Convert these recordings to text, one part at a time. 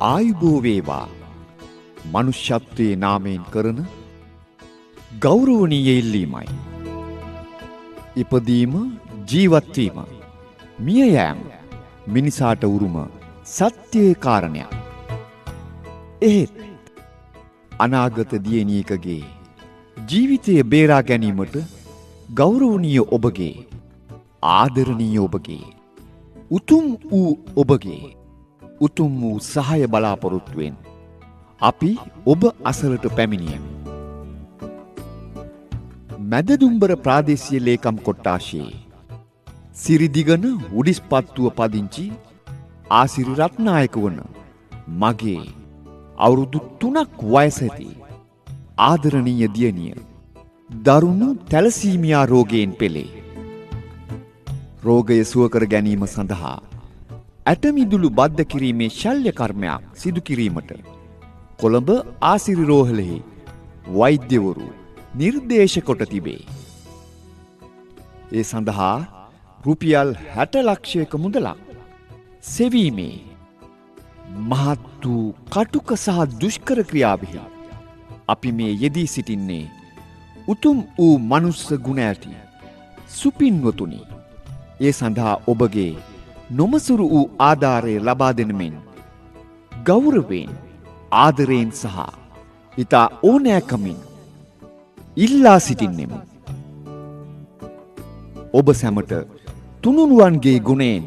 ආයුබෝ වේවා මනුෂ්‍යත්වයේ නාමයෙන් කරන ගෞරවනීය ඉල්ලීමයි. ඉපදීම ජීවත් වීම මිය යෑම මිනිසාට උරුම සත්‍යයේ කාරණයක්. එහෙත් අනාගත දියණියකගේ ජීවිතය බේරා ගැනීමට ගෞරවනීය ඔබගේ ආදරණීය ඔබගේ උතුම් වූ ඔබගේ උතුම් වූ සහාය බලාපොරොත්තුවෙන් අපි ඔබ අසලට පැමිණියෙමු. මැදදුම්බර ප්‍රාදේශීය ලේකම් කොට්ටාශයේ සිරිදිගන උඩිස්පත්තුව පදිංචි ආසිරි රත්නායක වන මගේ අවුරුදු 3ක් වයස ඇති ආදරණීය දියණිය දරුණු තැලසීමියා රෝගයෙන් පෙළේ. රෝගය සුව කර ගැනීම සඳහා ඇටමිදුළු බද්ධ කිරීමේ ශල්‍ය කර්මයක් සිදු කිරීමට කොළඹ ආසිරි රෝහලෙහි වෛද්‍යවරු නිර්දේශ කොට තිබේ. ඒ සඳහා රුපියල් 60 ලක්ෂයක මුදලක් සෙවීමේ මහත් වූ කටුක සහ දුෂ්කර ක්‍රියාවෙහි අපි මේ යෙදී සිටින්නේ උතුම් වූ මනුස්ස ගුණ ඇති සුපින්වතුනි. ඒ සඳහා ඔබගේ නොමසුරු වූ ආධාරය ලබා දෙන මෙන් ගෞරවයෙන් ආදරයෙන් සහ ඉතා ඕනෑකමින් ඉල්ලා සිටින්නෙමු. ඔබ සැමට තුනුරුවන්ගේ ගුණයෙන්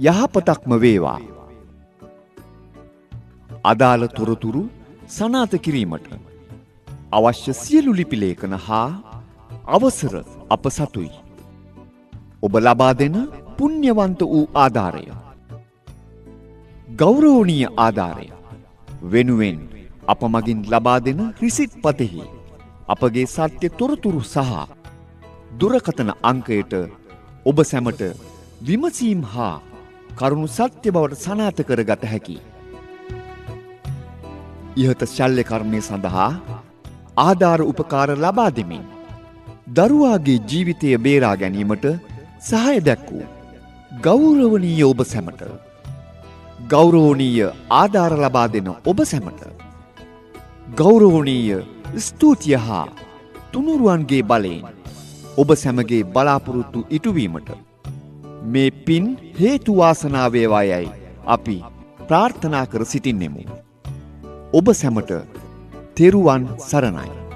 යහපතක්ම වේවා. අදාළ තොරතුරු සනාථ කිරීමට අවශ්‍ය සියලු ලිපි ලේඛන හා අවසර අප සතුයි. ඔබ ලබා දෙන පුණ්‍යවන්ත වූ ආධාරය ගෞරවනීය ආධාරය වෙනුවෙන් අප මගින් ලබා දෙන රිසිට් පතෙහි අපගේ සත්‍ය තොරතුරු සහ දුරකථන අංකයට ඔබ සැමට විමසීම් හා කරුණු සත්‍ය බවට සනාථ කරගත හැකි. ඉහත ශල්‍ය කර්මය සඳහා ආධාර උපකාර ලබා දෙමින් දරුවාගේ ජීවිතය බේරා ගැනීමට සහාය දැක්වූ ගෞරවනීය ඔබ සැමට ගෞරවනීය ආධාර ලබා දෙන ඔබ සැමට ගෞරවනීය ස්තුතිය හා තුනුරුවන්ගේ බලයෙන් ඔබ සැමගේ බලාපොරොත්තු ඉටුවීමට මේ පින් හේතු වාසනා වේවා යයි අපි ප්‍රාර්ථනා කර සිටින්නෙමු. ඔබ සැමට තෙරුවන් සරණයි.